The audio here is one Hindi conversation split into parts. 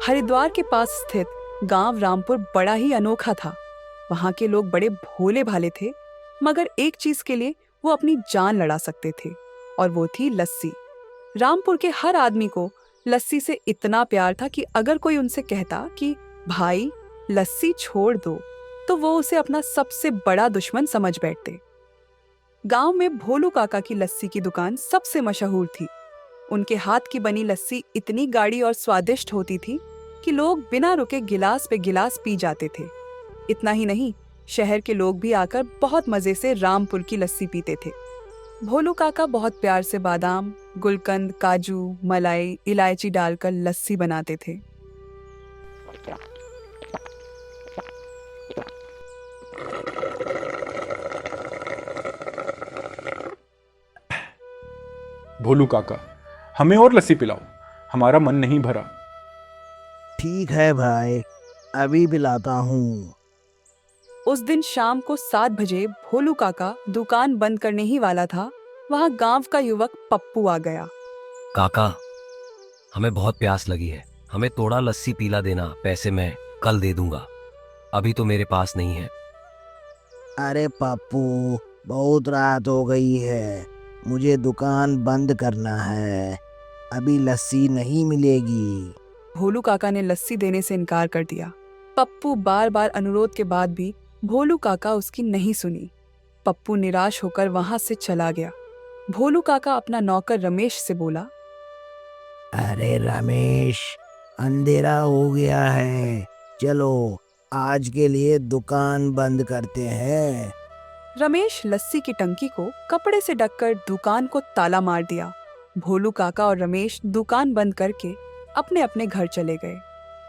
हरिद्वार के पास स्थित गांव रामपुर बड़ा ही अनोखा था। वहां के लोग बड़े भोले भाले थे, मगर एक चीज के लिए वो अपनी जान लड़ा सकते थे, और वो थी लस्सी। रामपुर के हर आदमी को लस्सी से इतना प्यार था कि अगर कोई उनसे कहता कि भाई लस्सी छोड़ दो, तो वो उसे अपना सबसे बड़ा दुश्मन समझ बैठते। गांव में भोलू काका की लस्सी की दुकान सबसे मशहूर थी। उनके हाथ की बनी लस्सी इतनी गाढ़ी और स्वादिष्ट होती थी कि लोग बिना रुके गिलास पे गिलास पी जाते थे। इतना ही नहीं, शहर के लोग भी आकर बहुत मजे से रामपुर की लस्सी पीते थे। भोलू काका बहुत प्यार से बादाम, गुलकंद, काजू, मलाई, इलायची डालकर लस्सी बनाते थे। भोलू काका, हमें और लस्सी पिलाओ, हमारा मन नहीं भरा। ठीक है भाई, अभी पिलाता हूँ। उस दिन शाम को 7 बजे भोलू काका दुकान बंद करने ही वाला था। वहां गांव का युवक पप्पू आ गया। काका, हमें बहुत प्यास लगी है, हमें थोड़ा लस्सी पिला देना, पैसे मैं कल दे दूंगा, अभी तो मेरे पास नहीं है। अरे पप्पू, बहुत रात हो गई है, मुझे दुकान बंद करना है, अभी लस्सी नहीं मिलेगी। भोलू काका ने लस्सी देने से इनकार कर दिया। पप्पू बार बार अनुरोध के बाद भी भोलू काका उसकी नहीं सुनी। पप्पू निराश होकर वहां से चला गया। भोलू काका अपना नौकर रमेश से बोला, अरे रमेश, अंधेरा हो गया है, चलो आज के लिए दुकान बंद करते हैं। रमेश लस्सी की टंकी को कपड़े से ढककर दुकान को ताला मार दिया। भोलू काका और रमेश दुकान बंद करके अपने अपने घर चले गए।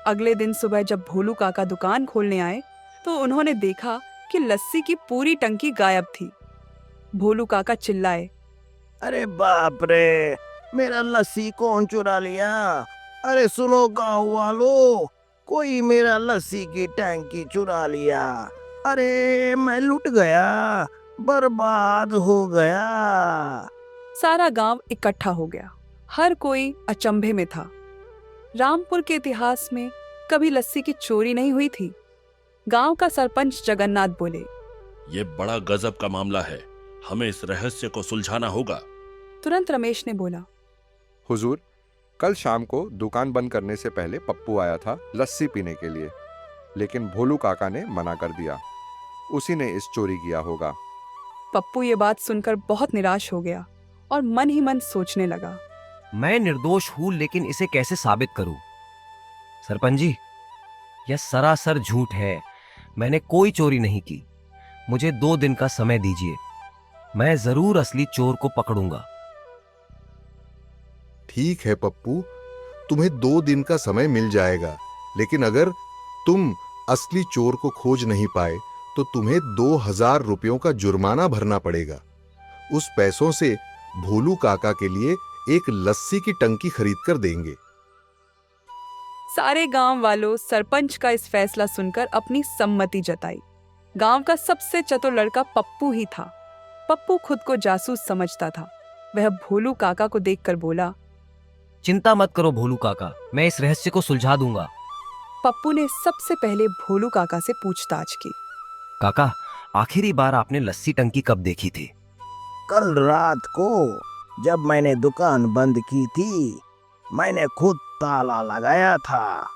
अगले दिन सुबह जब भोलू काका दुकान खोलने आए तो उन्होंने देखा कि लस्सी की पूरी टंकी गायब थी। भोलू काका चिल्लाए, अरे बाप रे, मेरा लस्सी कौन चुरा लिया? अरे सुनो गाँव वालों, कोई मेरा लस्सी की टैंकी चुरा लिया। अरे मैं लुट गया, बर्बाद हो गया। सारा गांव इकट्ठा हो गया। हर कोई अचंभे में था। रामपुर के इतिहास में कभी लस्सी की चोरी नहीं हुई थी। गांव का सरपंच जगन्नाथ बोले, ये बड़ा गजब का मामला है, हमें इस रहस्य को सुलझाना होगा। तुरंत रमेश ने बोला, हुजूर, कल शाम को दुकान बंद करने से पहले पप्पू आया था लस्सी पीने के लिए, लेकिन भोलू काका ने मना कर दिया। उसी ने इस चोरी किया होगा। पप्पू ये बात सुनकर बहुत निराश हो गया और मन ही मन सोचने लगा, मैं निर्दोष हूं, लेकिन इसे कैसे साबित करूं? सरपंच जी, यह सरासर झूठ है, मैंने कोई चोरी नहीं की, मुझे 2 दिन का समय दीजिए, मैं जरूर असली चोर को पकड़ूंगा। ठीक है पप्पू, तुम्हें 2 दिन का समय मिल जाएगा, लेकिन अगर तुम असली चोर को खोज नहीं पाए तो तुम्हें 2000 रुपयों का जुर्माना भरना पड़ेगा। उस पैसों से भोलू काका के लिए एक लस्सी की टंकी खरीद कर देंगे। सारे गांव वालों सरपंच का इस फैसला सुनकर अपनी सम्मति जताई। गांव का सबसे चतुर लड़का पप्पू ही था। पप्पू खुद को जासूस समझता था। वह भोलू काका को देखकर बोला, चिंता मत करो भोलू काका, मैं इस रहस्य को सुलझा दूंगा। पप्पू ने सबसे पहले भोलू काका से पूछताछ की। काका, आखिरी बार आपने लस्सी टंकी कब देखी थी? कल रात को जब मैंने दुकान बंद की थी, मैंने खुद ताला लगाया था।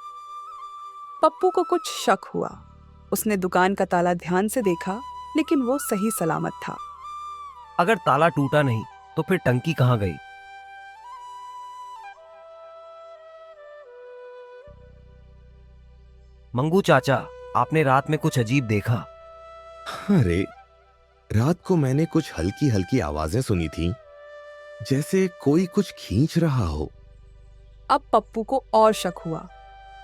पप्पू को कुछ शक हुआ। उसने दुकान का ताला ध्यान से देखा, लेकिन वो सही सलामत था। अगर ताला टूटा नहीं तो फिर टंकी कहाँ गई? मंगू चाचा, आपने रात में कुछ अजीब देखा? अरे, रात को मैंने कुछ हल्की हल्की आवाजें सुनी थी, जैसे कोई कुछ खींच रहा हो। अब पप्पू को और शक हुआ।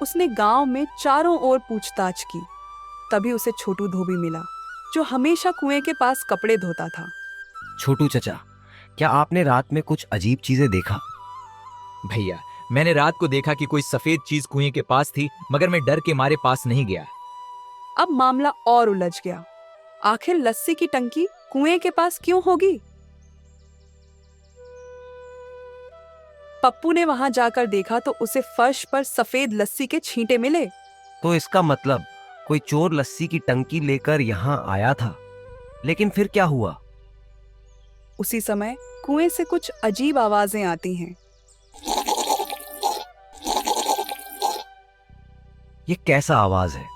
उसने गांव में चारों ओर पूछताछ की। तभी उसे छोटू धोबी मिला, जो हमेशा कुएं के पास कपड़े धोता था। छोटू चचा, क्या आपने रात में कुछ अजीब चीजें देखा? भैया, मैंने रात को देखा कि कोई सफेद चीज कुएं के पास थी, मगर मैं डर के मारे पास नहीं गया। अब मामला और उलझ गया। आखिर लस्सी की टंकी कुएं के पास क्यों होगी? पप्पू ने वहां जाकर देखा तो उसे फर्श पर सफेद लस्सी के छींटे मिले। तो इसका मतलब कोई चोर लस्सी की टंकी लेकर यहाँ आया था। लेकिन फिर क्या हुआ? उसी समय कुएं से कुछ अजीब आवाजें आती हैं। ये कैसा आवाज है?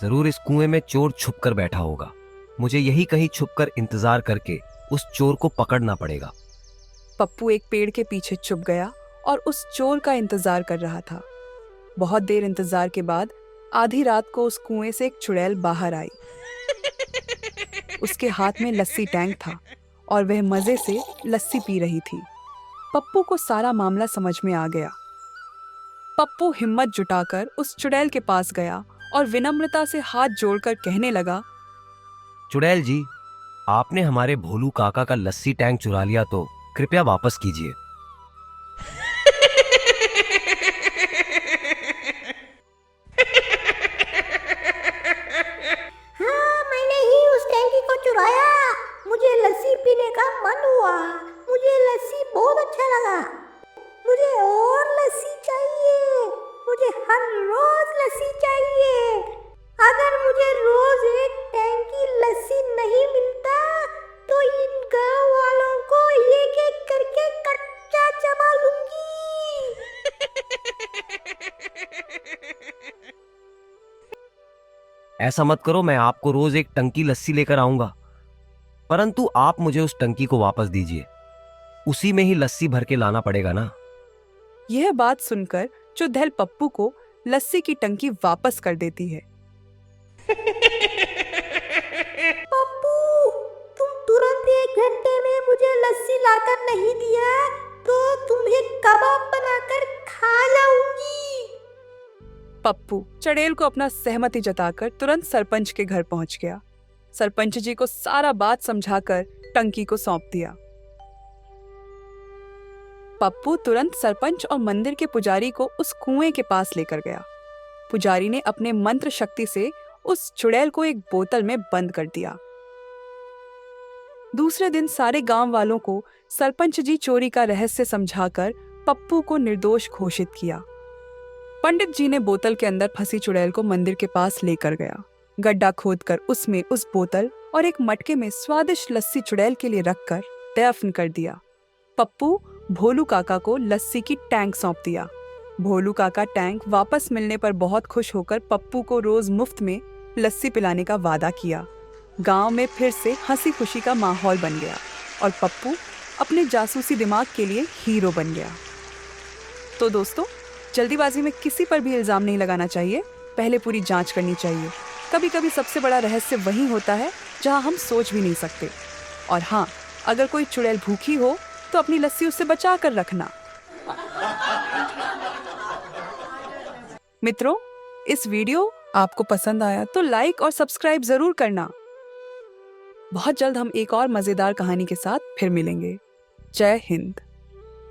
जरूर इस कुएं में चोर छुप कर बैठा होगा। मुझे यही कहीं छुपकर इंतजार करके उस चोर को पकड़ना पड़ेगा। पप्पू एक पेड़ के पीछे छुप गया और उस चोर का इंतजार कर रहा था। बहुत देर इंतजार के बाद आधी रात को उस कुएं से एक चुड़ैल बाहर आई। उसके हाथ में लस्सी टैंक था और वह मजे से लस्सी पी रही थी। पप्पू को सारा मामला समझ में आ गया। पप्पू हिम्मत जुटाकर उस चुड़ैल के पास गया और विनम्रता से हाथ जोड़कर कहने लगा, चुड़ैल जी, आपने हमारे भोलू काका का लस्सी टैंक चुरा लिया तो कृपया वापस कीजिए। हाँ, मैंने ही उस टैंकी को चुराया। मुझे लस्सी पीने का मन हुआ। मुझे लस्सी बहुत अच्छा लगा। मुझे और लस्सी चाहिए। मुझे हर रोज लस्सी चाहिए। अगर मुझे रोज एक टैंकी लस्सी नहीं मिलता तो इन गांव वालों को एक एक करके कच्चा चबा लूंगी। ऐसा मत करो, मैं आपको रोज एक टंकी लस्सी लेकर आऊंगा, परंतु आप मुझे उस टंकी को वापस दीजिए। उसी में ही लस्सी भर के लाना पड़ेगा ना। यह बात सुनकर चुड़ैल पप्पू को लस्सी की टंकी वापस कर देती है। पप्पू, तुम तुरंत 1 घंटे में मुझे लस्सी लाकर नहीं दिया तो तुम्हें कबाब बनाकर खा जाऊंगी। पप्पू चुड़ैल को अपना सहमति जताकर तुरंत सरपंच के घर पहुंच गया। सरपंच जी को सारा बात समझाकर टंकी को सौंप दिया। पप्पू तुरंत सरपंच और मंदिर के पुजारी को उस कुएं के पास लेकर गया। पुजारी ने अपने मंत्र शक्ति से उस चुड़ैल को एक बोतल में बंद कर दिया। दूसरे दिन सारे गांव वालों को सरपंच जी चोरी का रहस्य समझाकर पप्पू को निर्दोष घोषित किया। पंडित जी ने बोतल के अंदर फंसी चुड़ैल को मंदिर के पास लेकर गया। गड्ढा खोदकर उसमें उस बोतल और एक मटके में स्वादिष्ट लस्सी चुड़ैल के लिए रखकर दफन कर दिया। पप्पू भोलू काका को लस्सी की टैंक सौंप दिया। भोलू काका टैंक वापस मिलने पर बहुत खुश होकर पप्पू को रोज मुफ्त में लस्सी पिलाने का वादा किया। गांव में फिर से हंसी खुशी का माहौल बन गया और पप्पू अपने जासूसी दिमाग के लिए हीरो बन गया। तो दोस्तों, जल्दीबाजी में किसी पर भी इल्जाम नहीं लगाना चाहिए, पहले पूरी जांच करनी चाहिए। कभी कभी सबसे बड़ा रहस्य वही होता है जहां हम सोच भी नहीं सकते। और हाँ, अगर कोई चुड़ैल भूखी हो तो अपनी लस्सी उससे बचा कर रखना। मित्रों, इस वीडियो आपको पसंद आया तो लाइक और सब्सक्राइब जरूर करना। बहुत जल्द हम एक और मजेदार कहानी के साथ फिर मिलेंगे। जय हिंद।